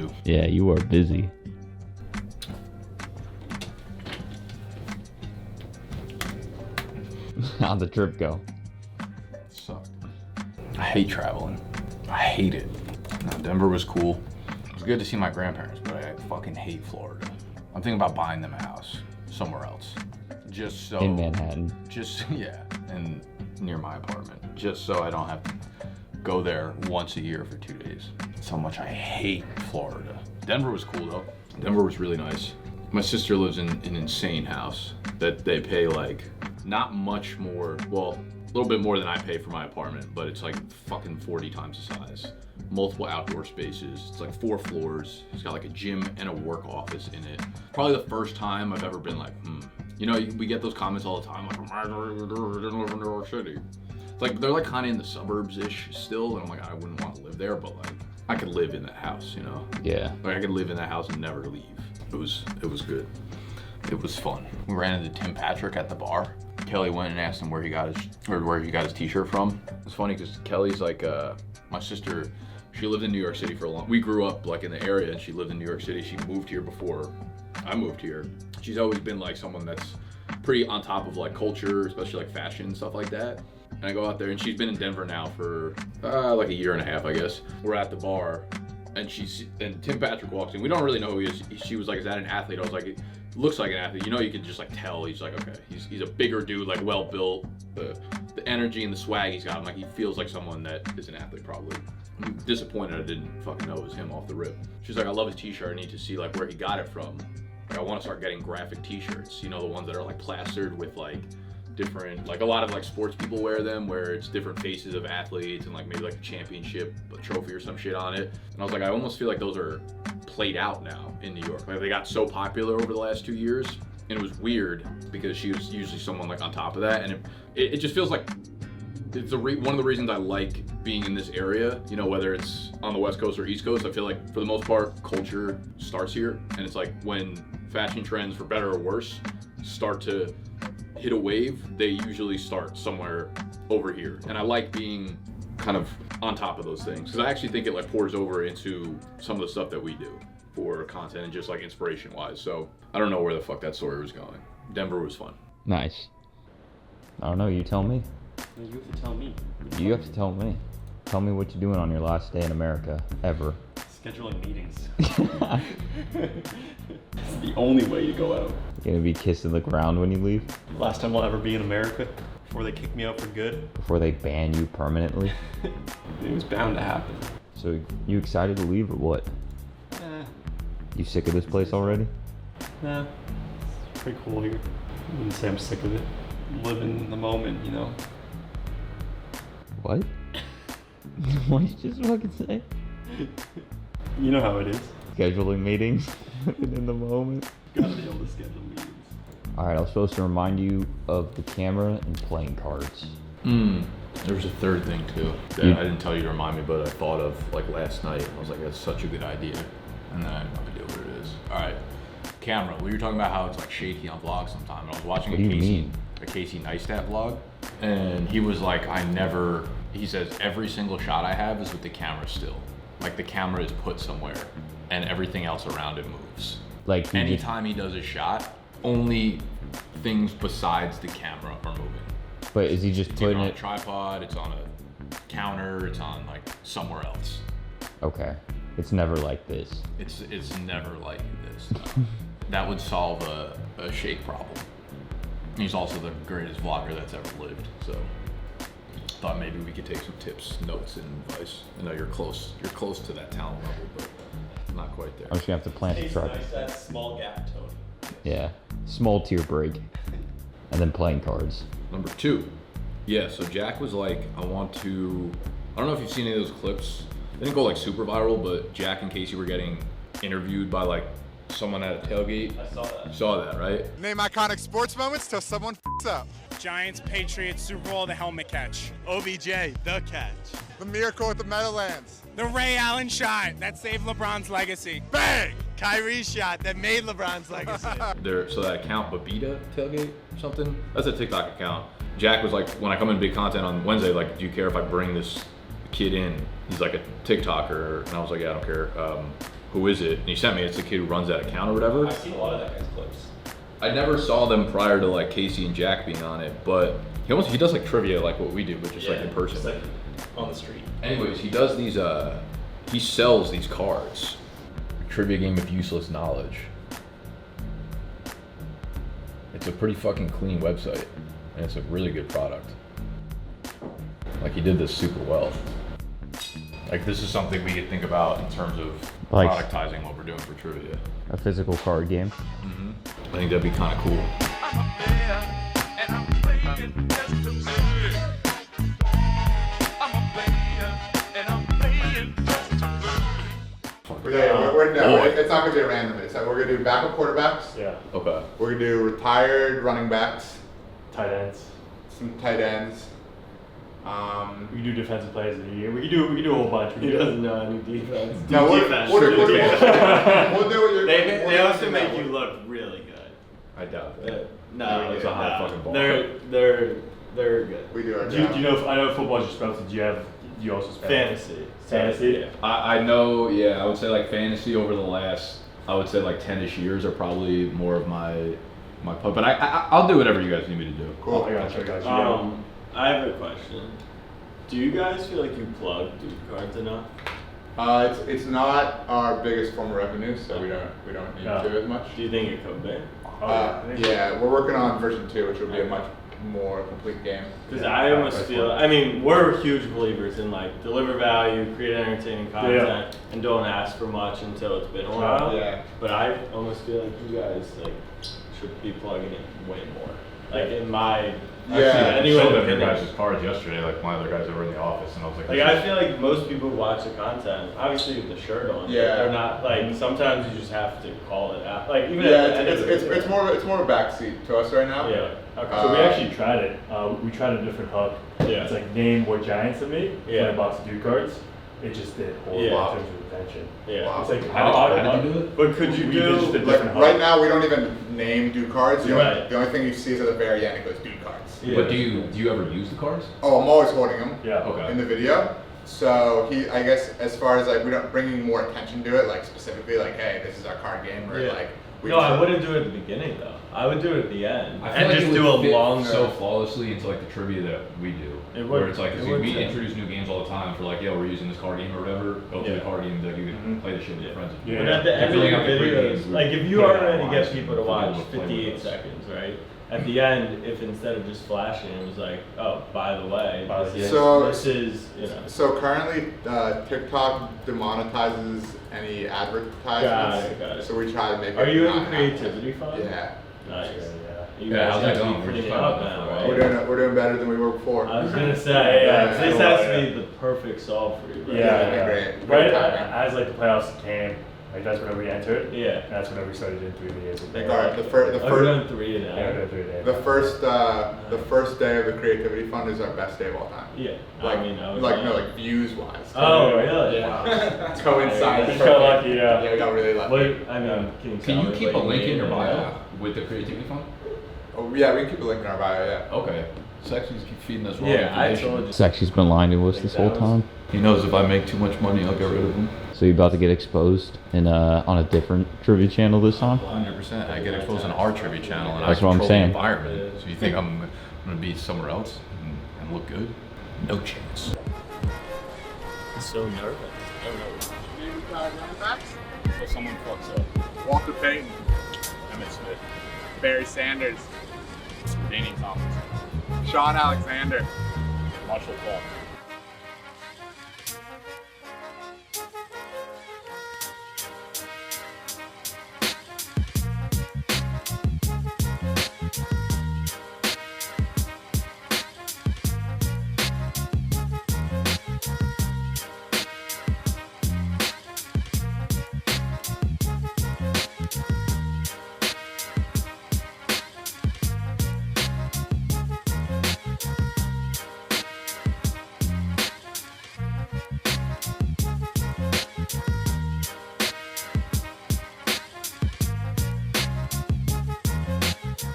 do. Yeah, you are busy. How'd the trip go? Sucked. I hate traveling. I hate it. No, Denver was cool. It was good to see my grandparents, but I fucking hate Florida. I'm thinking about buying them a house somewhere else. Just so. In Manhattan. Yeah, and near my apartment. Just so I don't have to go there once a year for 2 days. That's how much I hate Florida. Denver was cool though. Denver was really nice. My sister lives in an insane house that they pay like not much more, well, a little bit more than I pay for my apartment, but it's like fucking 40 times the size. Multiple outdoor spaces. It's like 4 floors. It's got like a gym and a work office in it. Probably the first time I've ever been like, You know, we get those comments all the time, like, I didn't live in New York City. It's like, they're like kind of in the suburbs-ish still, and I'm like, I wouldn't want to live there, but like, I could live in that house, you know? Yeah. Like, I could live in that house and never leave. It was good. It was fun. We ran into Tim Patrick at the bar. Kelly went and asked him where he got his t-shirt from. It's funny because Kelly's like, my sister, she lived in New York City for a long, we grew up like in the area and she lived in New York City. She moved here before I moved here. She's always been like someone that's pretty on top of like culture, especially like fashion and stuff like that. And I go out there and she's been in Denver now for like a year and a half, I guess. We're at the bar and Tim Patrick walks in. We don't really know who he is. She was like, is that an athlete? I was like, looks like an athlete. You know, you can just like tell. He's like, okay, he's a bigger dude, like well built. The energy and the swag he's got, I'm like, he feels like someone that is an athlete probably. I'm disappointed I didn't fucking know it was him off the rip. She's like, I love his t-shirt. I need to see like where he got it from. Like, I want to start getting graphic t-shirts. You know, the ones that are like plastered with like different, like a lot of like sports people wear them, where it's different faces of athletes and like maybe like a championship, a trophy or some shit on it. And I was like, I almost feel like those are played out now in New York. Like they got so popular over the last 2 years, and it was weird because she was usually someone like on top of that, and it just feels like it's one of the reasons I like being in this area. You know, whether it's on the West Coast or East Coast, I feel like for the most part culture starts here, and it's like when fashion trends, for better or worse, start to hit a wave, they usually start somewhere over here. And I like being kind of on top of those things because I actually think it like pours over into some of the stuff that we do for content and just like inspiration wise. So I don't know where the fuck that story was going. Denver was fun. Nice. I don't know, you tell me. You have to tell me. You have to tell me. Tell me what you're doing on your last day in America, ever. Scheduling meetings. It's the only way to go out. You're gonna be kissing the ground when you leave? Last time I'll ever be in America, before they kick me out for good. Before they ban you permanently? It was bound to happen. So, you excited to leave or what? You sick of this place already? Nah, it's pretty cool here. I wouldn't say I'm sick of it. I'm living in the moment, you know? What? What did you just fucking say? You know how it is. Scheduling meetings in the moment. Gotta be able to schedule meetings. Alright, I was supposed to remind you of the camera and playing cards. There was a third thing too that I didn't tell you to remind me, but I thought of like last night. I was like, that's such a good idea. And then I have no idea what it is. Alright, camera. We were talking about how it's like shaky on vlogs sometimes. I was watching a Casey Neistat vlog, and he was like, he says every single shot I have is with the camera still. Like the camera is put somewhere and everything else around it moves. Like anytime he does a shot, only things besides the camera are moving. But is he just putting on it a tripod, it's on a counter, it's on like somewhere else. Okay. It's never like this. It's never like this. No. That would solve a shake problem. He's also the greatest vlogger that's ever lived, so thought maybe we could take some tips, notes, and advice. I know you're close to that talent level, but not quite there. I'm just gonna have to plant the truck. Nice, that small gap, Tony. Yeah, small tier break, and then playing cards. Number 2, yeah. So Jack was like, I don't know if you've seen any of those clips. They didn't go like super viral, but Jack and Casey were getting interviewed by like someone at a tailgate. I saw that. You saw that, right? Name iconic sports moments till someone f***s up. Giants, Patriots, Super Bowl, the helmet catch. OBJ, the catch. The miracle at the Meadowlands. The Ray Allen shot that saved LeBron's legacy. Bang! Kyrie's shot that made LeBron's legacy. So that account, Babita Tailgate or something, that's a TikTok account. Jack was like, when I come in big content on Wednesday, like, do you care if I bring this kid in? He's like a TikToker, and I was like, yeah, I don't care. who is it? And he sent me, it's the kid who runs that account or whatever. I've seen a lot of that guy's clips. I never saw them prior to like Casey and Jack being on it, but he does like trivia like what we do, but just like in person. Just like on the street. Anyways, he does these, he sells these cards. Trivia game of useless knowledge. It's a pretty fucking clean website, and it's a really good product. Like, he did this super well. Like, this is something we could think about in terms of Like- productizing what we're doing for trivia. A physical card game. I think that'd be kind of cool. It's not gonna be a random. It's like we're gonna do backup quarterbacks. Yeah. Okay. We're gonna do retired running backs, Tight ends. some tight ends. We can do defensive players of the year. We can do a whole bunch. He doesn't know any defense. No, we'll do what you're. They also make you look really good. I doubt that. No, It's a high fucking ball. they're good. We do our Do you job. know? I know football's your specialty. Do you also spell Fantasy. Fantasy. I know, yeah, I would say like fantasy over the last, I would say like 10-ish years are probably more of my play. But I'll do whatever you guys need me to do. Cool. I got you. I have a question. Do you guys feel like you plug dude cards enough? It's not our biggest form of revenue, so we don't need to as much. Do you think it could be? Yeah, we're working on version 2, which will be a much more complete game. Because I almost feel, I mean, we're huge believers in like deliver value, create entertaining content, and don't ask for much until it's been a while. Yeah. But I almost feel like you guys like should be plugging it way more. Like in my Anyway, I showed them your opinion. guys' cards yesterday, like my other guys over in the office, and I was like, Like I feel like most people watch the content, obviously with the shirt on. Yeah. They're not like sometimes you just have to call it out. Like even Yeah, at the end of the video. it's more of a backseat to us right now. Yeah. Okay. So we actually tried it. We tried a different hook. Yeah. It's like name what Giants have made. Yeah. In a box of dude cards. It just did horrible Yeah. in terms of retention. Yeah. It's like how did you do it? But could you We did just a do? different Like hook. right now, we don't even name dude cards. Right. The only thing you see is at the very end, it goes dude cards. Yeah. But do you ever use the cards? Oh, I'm always holding them. Yeah. Okay. In the video. So I guess as far as like we don't bringing more attention to it, like specifically like, hey, this is our card game, or Yeah. like. No, I wouldn't do it at the beginning though. I would do it at the end I feel and like just it do would a fit longer. so flawlessly into like the trivia that we do. It would- where it's like, it 'cause would we too. introduce new games all the time for like, yo, we're using this card game or whatever. Go through Yeah. the card game that you can play the shit with your friends. Yeah. But at the I end feel of like the I could bring videos, games like if you with already lines get people to for watch people to play with 58 us. seconds, right? At the end, if instead of just flashing, it was like, oh, by the way, this is, you know. So currently, TikTok demonetizes any advertisements. Got it. So we try to make it. Are you in not creativity fund? Yeah. Nice. You Yeah, guys how's have that to going? be We're pretty just up talking now, about right? We're doing better than we were before. I was gonna say, Yeah, this yeah. has to be the perfect solve for you. Right? Yeah. Great. Right timing. as like the playoffs came, like that's whenever we entered. Yeah. And that's whenever we started doing 3 videos. Thank God. The first I've done 3 now. Yeah, we're doing 3 days. the first day of the creativity fund is our best day of all time. Yeah. Like, I mean, I was like views wise. Oh, really? Yeah. It's coincides. We got lucky, yeah. Yeah, we got really lucky. What, I mean, Can you keep a link in your bio Yeah. with the creativity fund? Oh yeah, we can keep a link in our bio. Yeah. Okay. Sexy's keep feeding us raw Yeah, I information. told you. Sexy's been lying to us this whole time. He knows if I make too much money, I'll get rid of him. So you're about to get exposed in on a different trivia channel this time? 100%. I get exposed on our trivia channel, and That's I what I'm control saying. the environment. So you think I'm gonna be somewhere else and look good? No chance. I'm so nervous. So someone fucks up. Walter Payton, Emmett Smith, Barry Sanders, Danny Thomas, Sean Alexander, Marshall Falk.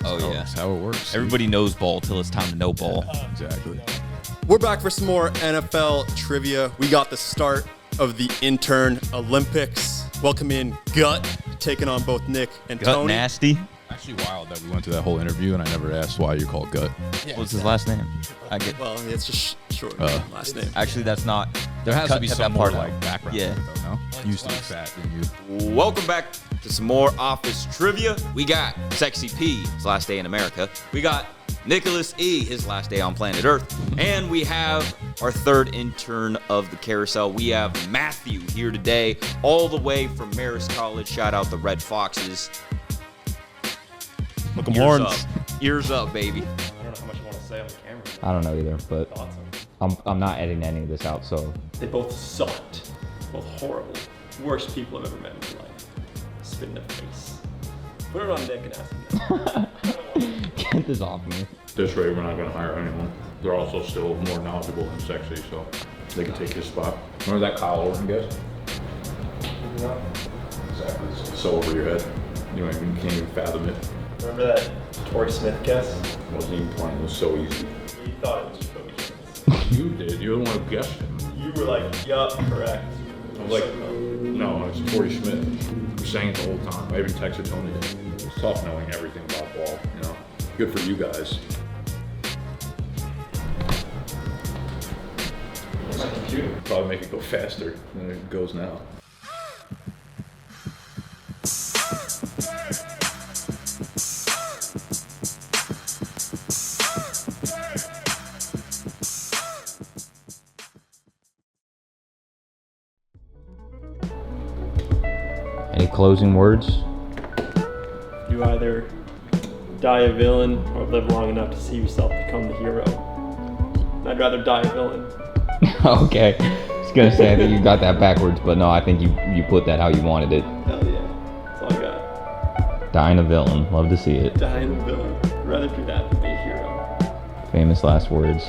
Oh yeah, That's how it works. everybody knows ball till it's time to know ball. Exactly. We're back for some more NFL trivia. We got the start of the Intern Olympics. Welcome in Gut, taking on both Nick and Gut Tony. nasty. Actually wild that we went through that whole interview and I never asked why you're called Gut. What's his last name? I get. Well, it's just short last name. Actually, that's not. There has to be cut some that more part out. like background Yeah. to it, though, no? You used to be fat, didn't you? Welcome back to some more office trivia. We got Sexy P, his last day in America. We got Nicholas E, his last day on planet Earth. And we have our third intern of the carousel. We have Matthew here today, all the way from Marist College. Shout out the Red Foxes. Look 'em Ears horns. up. Ears up, baby. I don't know how much I want to say on the camera. I don't know either, but Thoughts on I'm not editing any of this out, so They both sucked. Both horrible. Worst people I've ever met in my life. Spit in the face. Put it on Nick and ask him that. get this off me. This way, we're not going to hire anyone. They're also still more knowledgeable than Sexy, so they can take his spot. Remember that Kyle Orton guy? Exactly. It's so over your head. You can't even fathom it. Remember that Torrey Smith guess? Wasn't even playing. It was so easy. You thought it was Jacoby Jones. You did. You're the one who guessed him. You were like, yup, correct. I was like, no, it's Torrey Smith. I'm saying it the whole time. I even texted Tony. It's tough knowing everything about ball, you know. Good for you guys. Where's my computer? Probably make it go faster than it goes now. Any closing words? You either die a villain or live long enough to see yourself become the hero. I'd rather die a villain. Okay. I was gonna say I think you got that backwards, but no, I think you put that how you wanted it. Hell yeah. That's all I got. Dying a villain. Love to see it. Die a villain. I'd rather do that than be a hero. Famous last words.